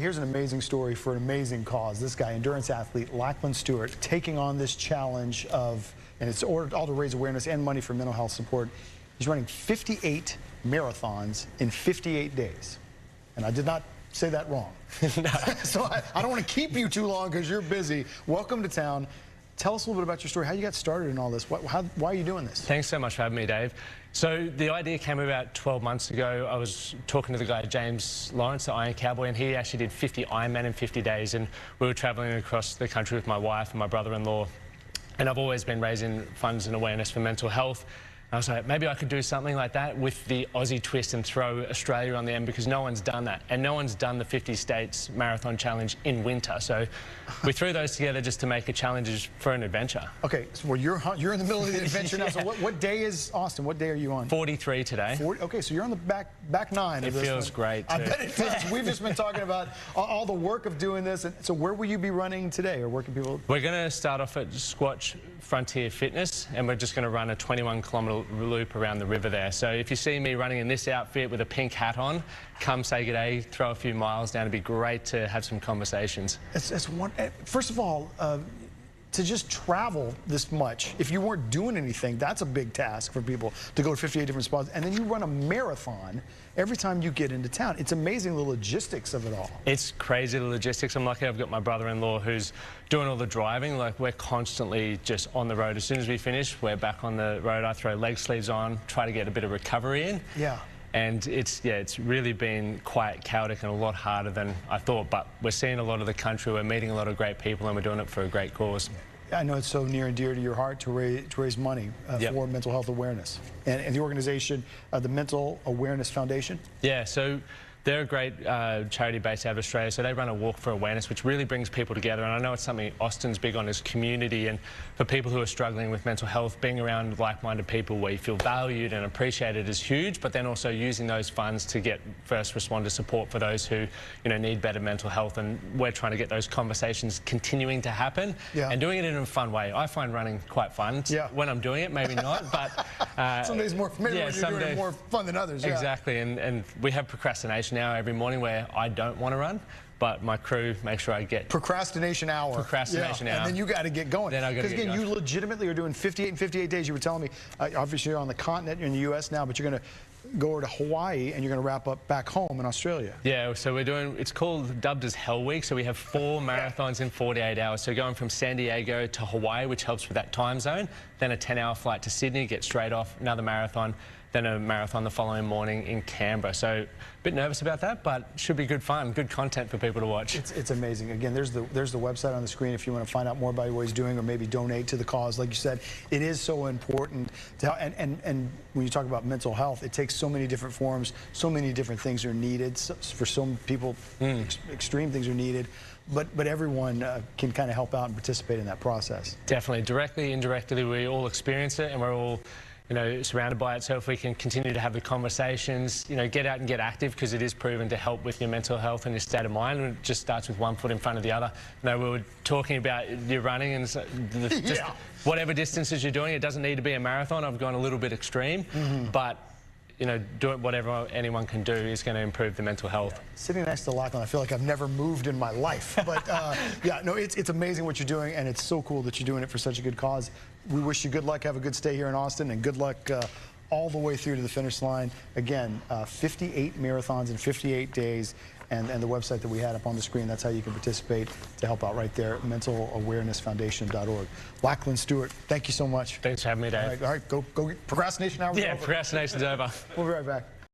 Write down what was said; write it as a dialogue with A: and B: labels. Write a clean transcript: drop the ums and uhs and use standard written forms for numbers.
A: Here's an amazing story for an amazing cause. This guy, endurance athlete Lachlan Stuart, taking on this challenge of, and it's all to raise awareness and money for mental health support. He's running 58 marathons in 58 days. And I did not say that wrong.
B: No.
A: So I don't want to keep you too long because you're busy. Welcome to town. Tell us a little bit about your story, how you got started in all this. Why are you doing this?
B: Thanks so much for having me, Dave. So the idea came about 12 months ago. I was talking to the guy, James Lawrence, the Iron Cowboy, and he actually did 50 Ironman in 50 days. And we were traveling across the country with my wife and my brother-in-law. And I've always been raising funds and awareness for mental health. I was like, maybe I could do something like that with the Aussie twist and throw Australia on the end, because no one's done that. And no one's done the 50 States Marathon Challenge in winter. So we threw those together just to make a challenge for an adventure.
A: Okay, so well, you're in the middle of the adventure now. So what day is Austin? What day are you on?
B: 43 today.
A: 40, okay, so you're on the back nine of this.
B: It feels great, too.
A: I bet it does. We've just been talking about all the work of doing this. And so where will you be running today, or where can people?
B: We're going to start off at Squatch Frontier Fitness, and we're just going to run a 21-kilometre loop around the river there. So if you see me running in this outfit with a pink hat on, come say good day, throw a few miles down. It'd be great to have some conversations.
A: First of all, to just travel this much, if you weren't doing anything, that's a big task for people to go to 58 different spots. And then you run a marathon every time you get into town. It's amazing the logistics of it all.
B: It's crazy, the logistics. I'm lucky I've got my brother-in-law who's doing all the driving. Like, we're constantly just on the road. As soon as we finish, we're back on the road. I throw leg sleeves on, try to get a bit of recovery in.
A: Yeah.
B: And it's really been quite chaotic and a lot harder than I thought, but we're seeing a lot of the country, we're meeting a lot of great people, and we're doing it for a great cause.
A: I know it's so near and dear to your heart to raise money for mental health awareness. And the organization, the Mental Awareness Foundation?
B: Yeah, so they're a great charity based out of Australia, so they run a walk for awareness, which really brings people together. And I know it's something Austin's big on, is community, and for people who are struggling with mental health, being around like-minded people where you feel valued and appreciated is huge, but then also using those funds to get first responder support for those who, need better mental health. And we're trying to get those conversations continuing to happen and doing it in a fun way. I find running quite fun. When I'm doing it, maybe not, but
A: some days more, maybe when you're doing it more fun than others.
B: Exactly, and we have procrastination now every morning where I don't want to run, but my crew make sure I get
A: procrastination hour.
B: Procrastination hour.
A: And then you got to get going.
B: Then I got to get going.
A: Because again, you legitimately are doing 58 in 58 days. You were telling me, obviously you're on the continent, you're in the U.S. now, but you're going to go over to Hawaii and you're going to wrap up back home in Australia.
B: Yeah, so we're doing, it's dubbed as Hell Week, so we have 4 marathons in 48 hours. So going from San Diego to Hawaii, which helps with that time zone, then a 10-hour flight to Sydney, get straight off, another marathon, then a marathon the following morning in Canberra. So a bit nervous about that, but should be good fun, good content for people to watch.
A: It's amazing. Again, there's the website on the screen if you want to find out more about what he's doing, or maybe donate to the cause. Like you said, it is so important to, and when you talk about mental health, it takes so many different forms, so many different things are needed. So, for some people, extreme things are needed. But everyone can kind of help out and participate in that process.
B: Definitely. Directly, indirectly, we all experience it, and we're all surrounded by it. So if we can continue to have the conversations, get out and get active, because it is proven to help with your mental health and your state of mind. And it just starts with one foot in front of the other. We were talking about your running and just whatever distances you're doing. It doesn't need to be a marathon. I've gone a little bit extreme, but doing whatever anyone can do is going to improve the mental health.
A: Sitting next to Lachlan, I feel like I've never moved in my life. But yeah, no, it's amazing what you're doing, and it's so cool that you're doing it for such a good cause. We wish you good luck. Have a good stay here in Austin, and good luck all the way through to the finish line. Again, 58 marathons in 58 days, and the website that we had up on the screen, that's how you can participate to help out right there, mentalawarenessfoundation.org. Lachlan Stuart, thank you so much.
B: Thanks for having me, Dave.
A: All right, go procrastination hour.
B: Yeah, procrastination's over.
A: We'll be right back.